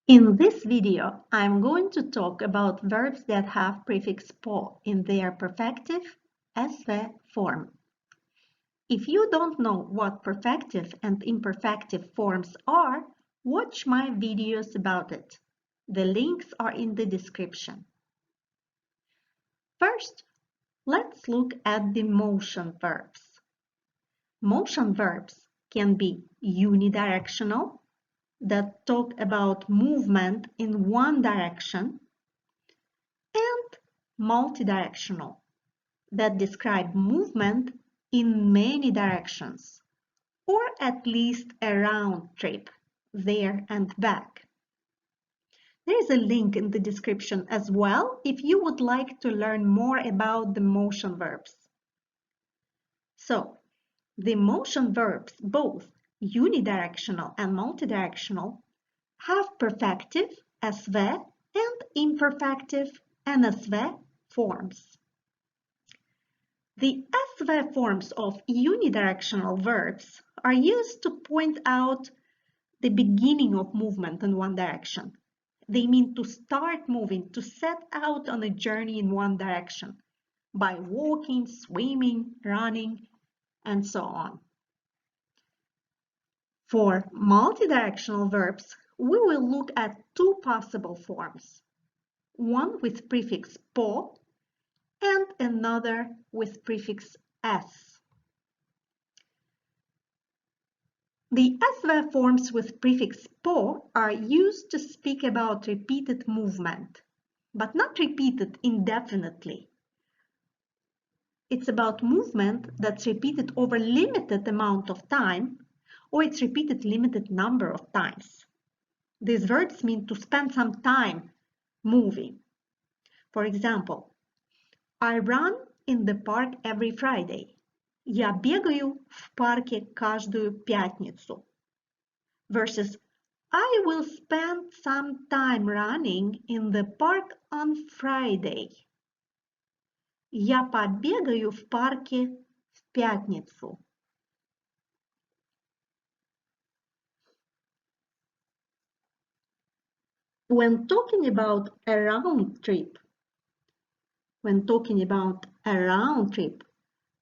In this video, I'm going to talk about verbs that have prefix PO in their perfective SV form. If you don't know what perfective and imperfective forms are, watch my videos about it. The links are in the description. First, let's look at the motion verbs. Motion verbs can be unidirectional, that talk about movement in one direction, and multidirectional, that describe movement in many directions, or at least a round trip, there and back. There is a link in the description as well if you would like to learn more about the motion verbs. So, the motion verbs, both unidirectional and multidirectional, have perfective, SV, and imperfective, NSV forms. The SV forms of unidirectional verbs are used to point out the beginning of movement in one direction. They mean to start moving, to set out on a journey in one direction by walking, swimming, running, and so on. For multidirectional verbs, we will look at two possible forms, one with prefix PO and another with prefix S. The SV forms with prefix PO are used to speak about repeated movement, but not repeated indefinitely. It's about movement that's repeated over limited amount of time, or it's repeated limited number of times. These verbs mean to spend some time moving. For example, I run in the park every Friday. Я бегаю в парке каждую пятницу. Versus I will spend some time running in the park on Friday. Я побегаю в парке в пятницу. When talking about a round trip,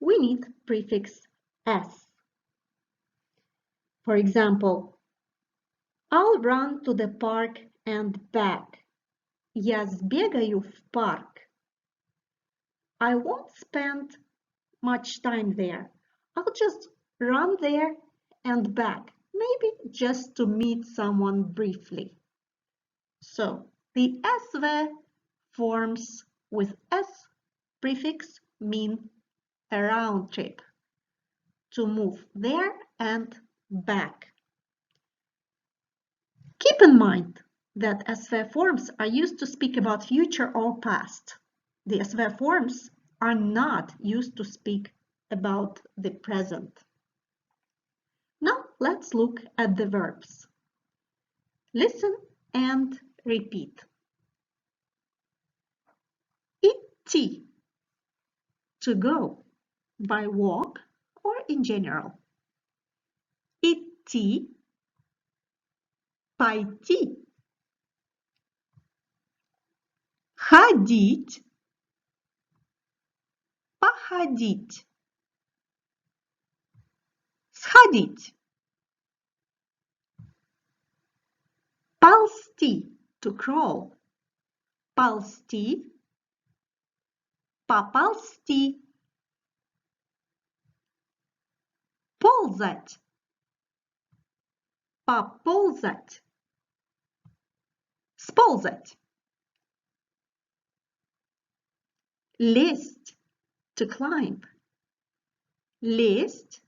we need prefix S. For example, I'll run to the park and back. Я сбегаю в парк. I won't spend much time there. I'll just run there and back, maybe just to meet someone briefly. So, the SV forms with S prefix mean a round trip, to move there and back. Keep in mind that SV forms are used to speak about future or past. The SV forms are not used to speak about the present. Now let's look at the verbs. Listen and repeat. Идти, to go, by walk or in general. Идти, пойти. Ходить, походить. Сходить. Ползти, to crawl. Ползти, поползти. Ползать, поползать. Сползать. Лезть, to climb. Лезть,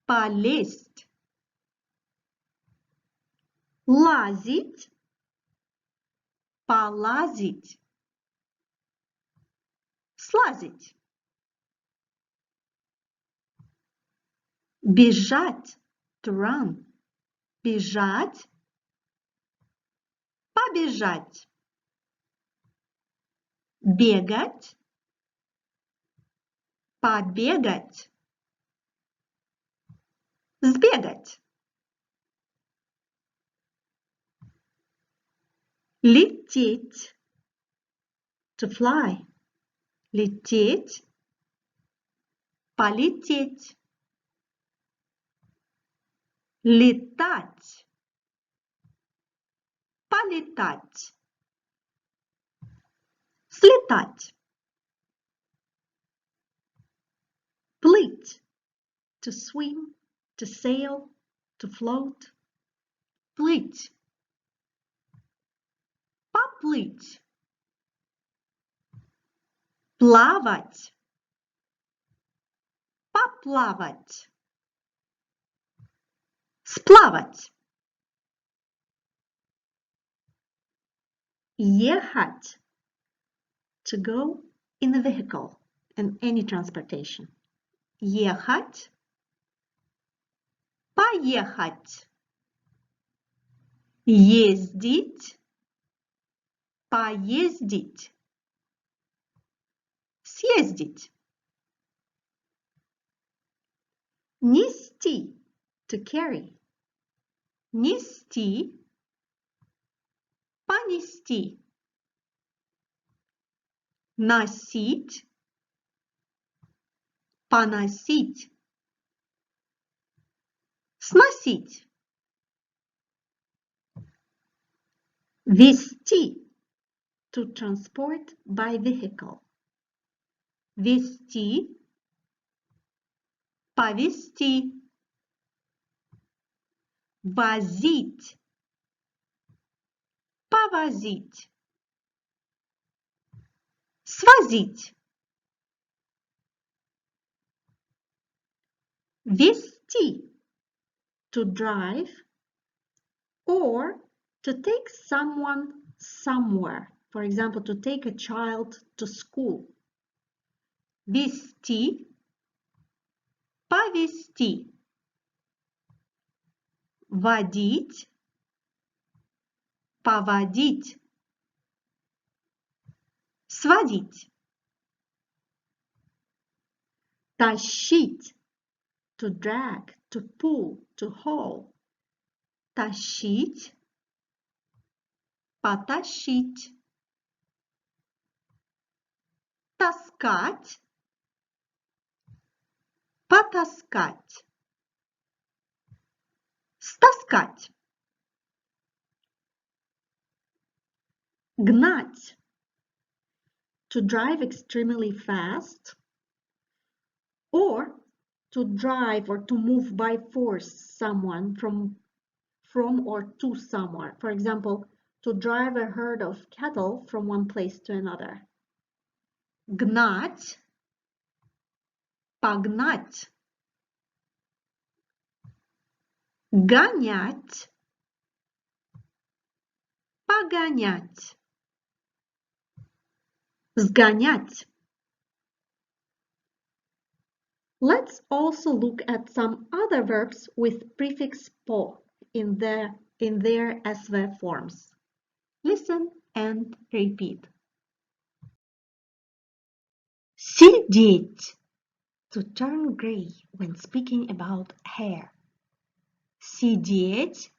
полезть. Лазить, полазить. Слазить. Бежать, to run. Бежать, побежать. Бегать, побегать. Сбегать. Лететь. To fly. Лететь. Полететь. Летать. Полетать. Слетать. Плыть. To swim, to sail, to float. Плыть. Поплыть. Плавать. Поплавать. Сплавать. Ехать. To go in a vehicle, in any transportation. Ехать. Поехать. Ездить. Поездить. Съездить. Нести. To carry. Нести. Понести. Носить. Поносить. Сносить. Везти. To transport by vehicle. Везти. Повезти. Возить. Повозить. Свозить. Везти. To drive or to take someone somewhere. For example, to take a child to school. Везти. Повезти. Водить. Поводить. Сводить. Тащить. To drag, to pull, to haul. Тащить. Потащить. Таскать. Потаскать. Стаскать. Гнать. To drive extremely fast or to drive or to move by force someone from or to somewhere. For example, to drive a herd of cattle from one place to another. Гнать. Погнать. Гонять. Погонять. Сгонять. Let's also look at some other verbs with prefix PO in their SV forms. Listen and repeat. Сидеть. To turn gray when speaking about hair. Сидеть.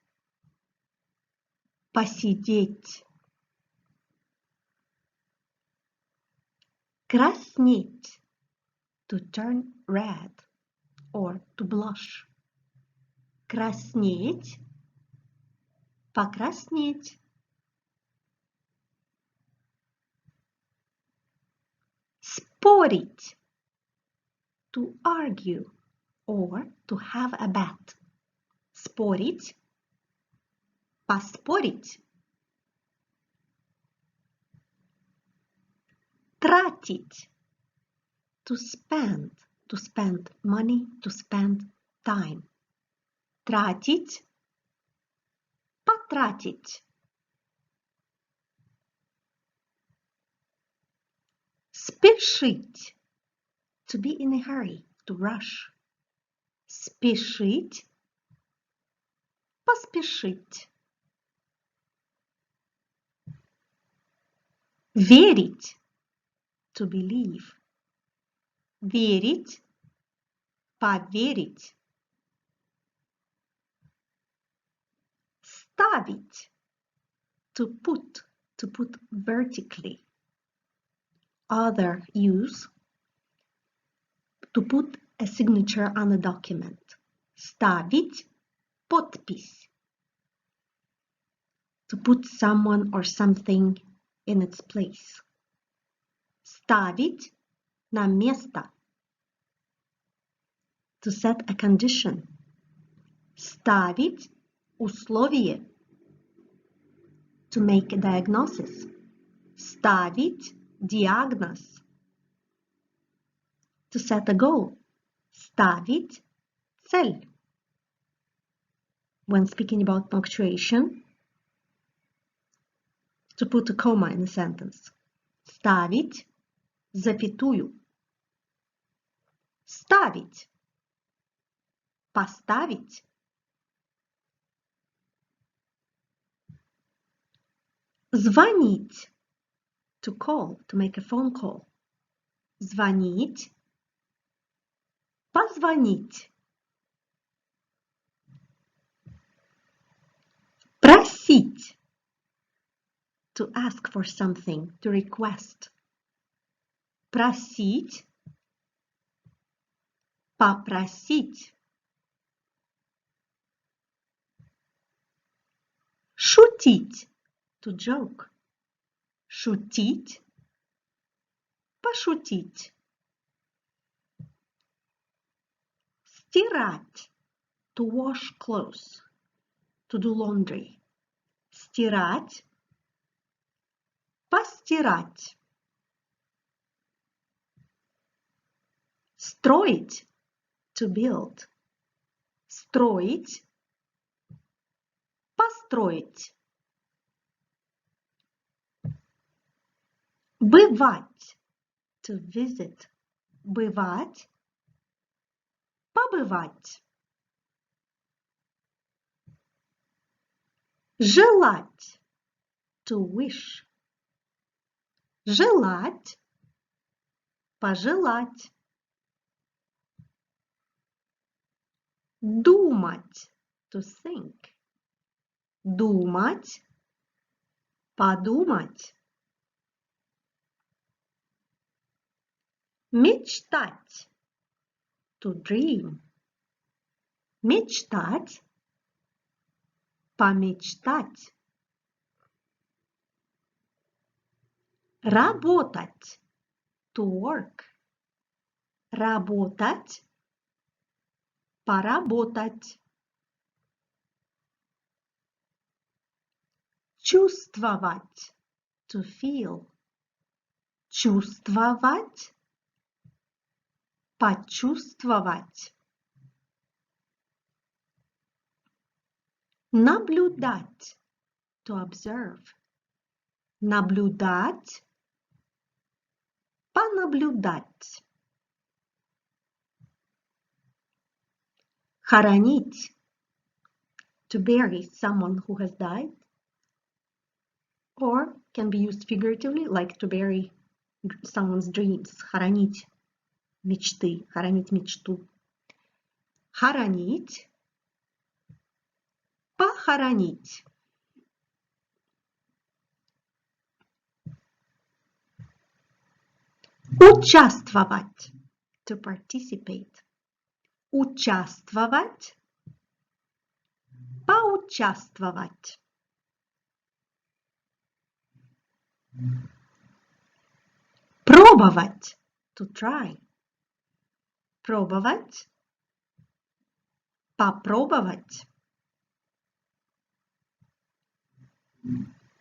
Посидеть. Краснеть. To turn red or to blush. Краснеть. Покраснеть. Спорить. To argue or to have a bet. Спорить. Поспорить. Тратить. To spend money, to spend time. Тратить. Потратить. Спешить. To be in a hurry, to rush. Спешить. Поспешить. Верить. To believe. Верить. Поверить. Ставить. To put to put vertically. Other use to put a signature on a document. Ставить подпись. To put someone or something in its place. Ставить на место. To set a condition. Ставить условие. To make a diagnosis. Ставить диагноз. To set a goal. Ставить цель. When speaking about punctuation, to put a comma in a sentence. Ставить запятую. Ставить. Поставить. Звонить. To call, to make a phone call. Звонить. Позвонить. Просить. To ask for something, to request. Просить. Попросить. Шутить. To joke. Шутить. Пошутить. Стирать. To wash clothes. To do laundry. Стирать. Постирать. Строить. To build. Строить. Построить. Бывать. To visit. Бывать. Побывать. Желать. To wish. Желать. Пожелать. Думать. To think. Думать. Подумать. Мечтать. To dream. Мечтать. Помечтать. Работать. To work. Работать. Поработать. Чувствовать. To feel. Чувствовать. Почувствовать. Наблюдать. To observe. Наблюдать. Понаблюдать. Хоронить. To bury someone who has died. Or can be used figuratively, like to bury someone's dreams. Хоронить мечты. Хоронить мечту. Хоронить. Похоронить. Участвовать. To participate. Участвовать. Поучаствовать. Пробовать. To try. Пробовать. Попробовать.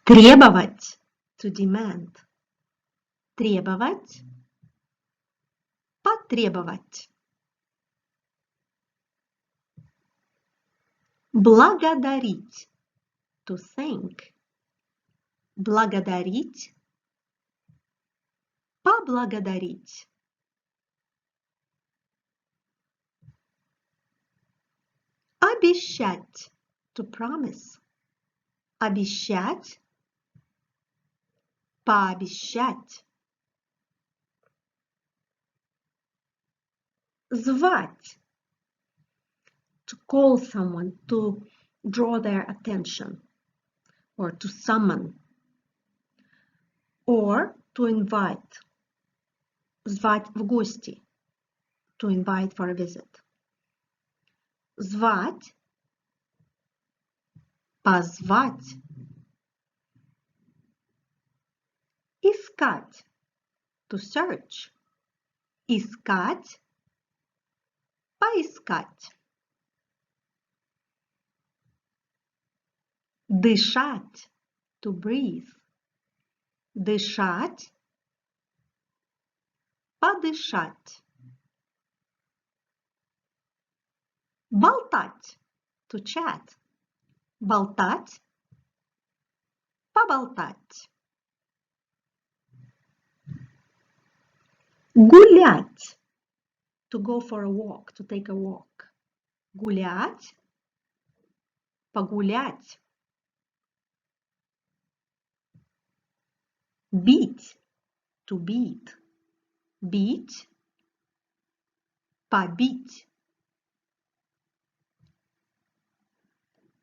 Требовать. To demand. Требовать. Потребовать. Благодарить. To thank. Благодарить. Поблагодарить. Обещать. To promise. Обещать. Пообещать. Звать. To call someone, to draw their attention, or to summon. or to invite. Звать в гости. To invite for a visit. Звать. Позвать. Искать. To search. Искать. Поискать. Дышать. To breathe. Дышать. Подышать. Болтать. To chat. Болтать. Поболтать. Гулять. To go for a walk. To take a walk. Гулять. Погулять. Бить. To beat. Бить. Побить.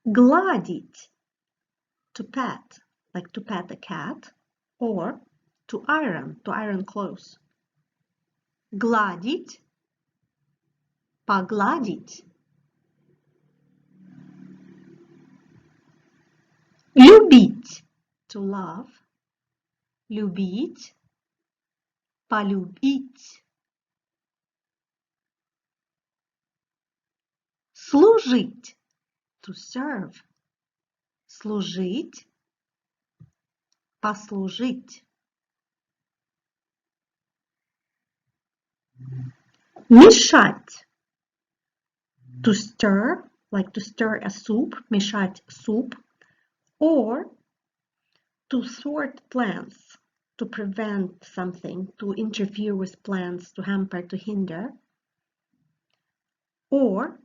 Гладить. To pat. Like to pat a cat. Or to iron clothes. Гладить. Погладить. Любить. To love. Любить. Полюбить. Служить. To serve. Служить. Послужить. Мешать. To stir, like to stir a soup, мешать soup. Or to thwart plans, to prevent something, to interfere with plans, to hamper, to hinder. Or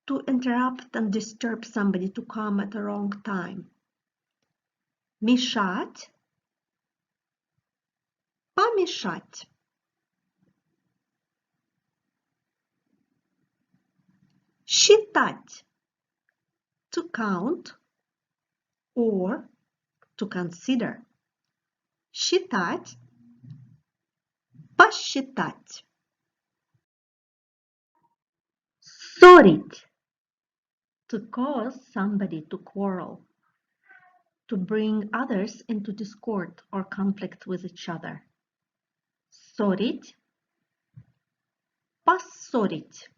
to interrupt and disturb somebody, to come at the wrong time. Мешать. Помешать. Считать. To count or to consider. Считать. Посчитать. Ссорить. To cause somebody to quarrel. To bring others into discord or conflict with each other. Ссорить. Поссорить.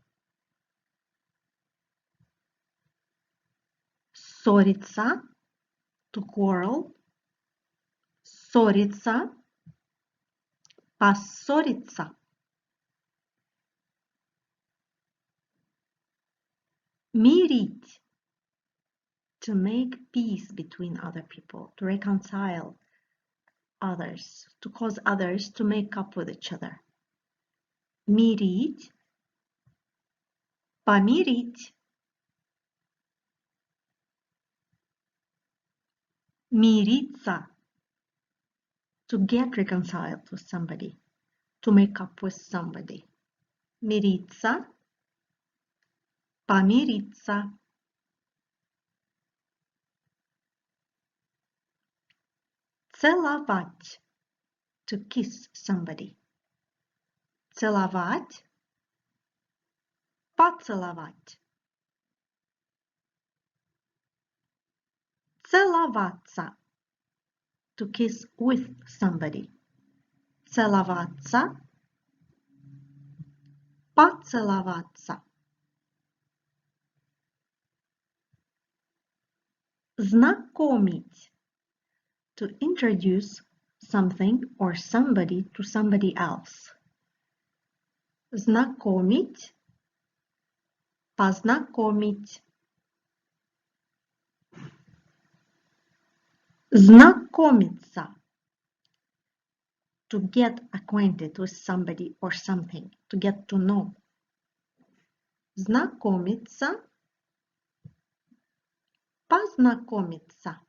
Ссориться. To quarrel. Ссориться. Поссориться. Мирить. To make peace between other people. To reconcile others. To cause others to make up with each other. Мирить. Помирить. Мириться. To get reconciled with somebody. To make up with somebody. Мириться. Помириться. Целовать. To kiss somebody. Целовать. Поцеловать. Целоваться. To kiss with somebody. Целоваться. Поцеловаться. Знакомить. To introduce something or somebody to somebody else. Знакомить. Познакомить. Знакомиться. To get acquainted with somebody or something. To get to know. Знакомиться. Познакомиться.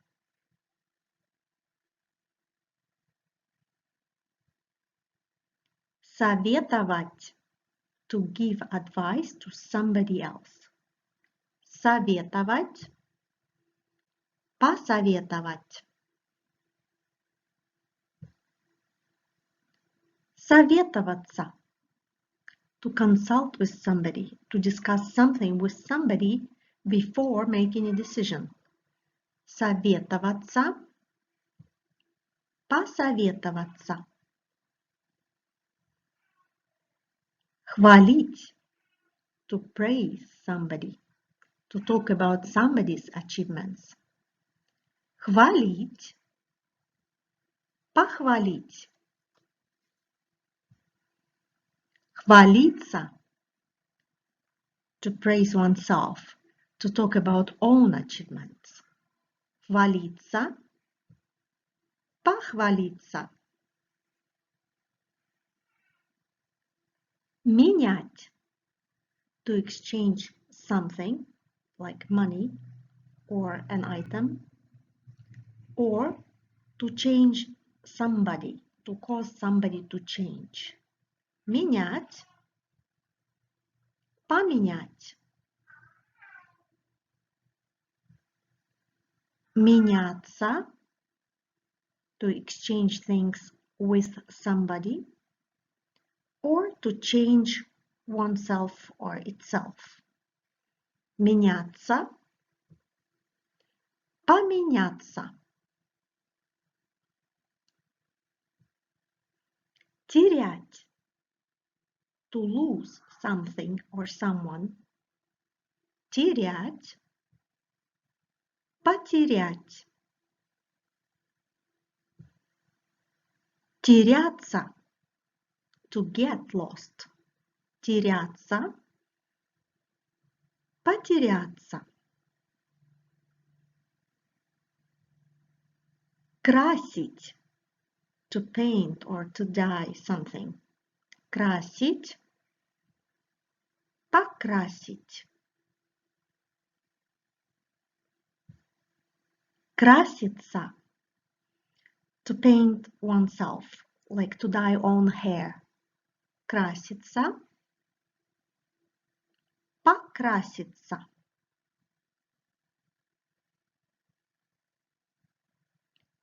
Советовать. To give advice to somebody else. Советовать. Посоветовать. Советоваться. To consult with somebody, to discuss something with somebody before making a decision. Советоваться. Посоветоваться. Хвалить. To praise somebody. To talk about somebody's achievements. Хвалить. Похвалить. Хвалиться. To praise oneself. To talk about own achievements. Хвалиться. Похвалиться. Менять. To exchange something, like money or an item, or to change somebody, to cause somebody to change. Менять. Поменять. Меняться. To exchange things with somebody, or to change oneself or itself. Меняться. Поменяться. Терять. To lose something or someone. Терять. Потерять. Теряться. To get lost. Теряться. Потеряться. Красить. To paint or to dye something. Красить. Покрасить. Краситься. To paint oneself, like to dye own hair. Краситься. Покраситься.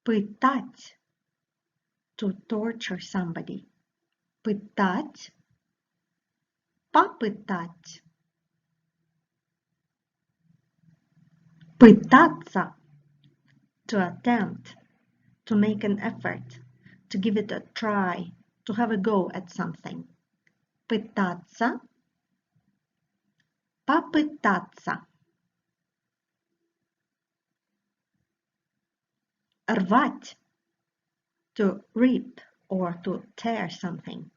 Пытать. To torture somebody. Пытать. Попытать. Пытаться. To attempt. To make an effort. To give it a try. To have a go at something. Пытаться. Попытаться. Рвать. To rip or to tear something.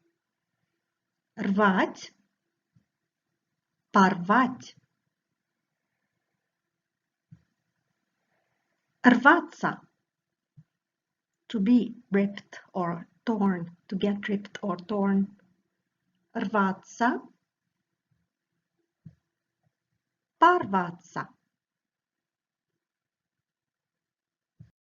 Рвать. Порвать. Рваться. To be ripped or torn. To get ripped or torn. Рваться. Порваться.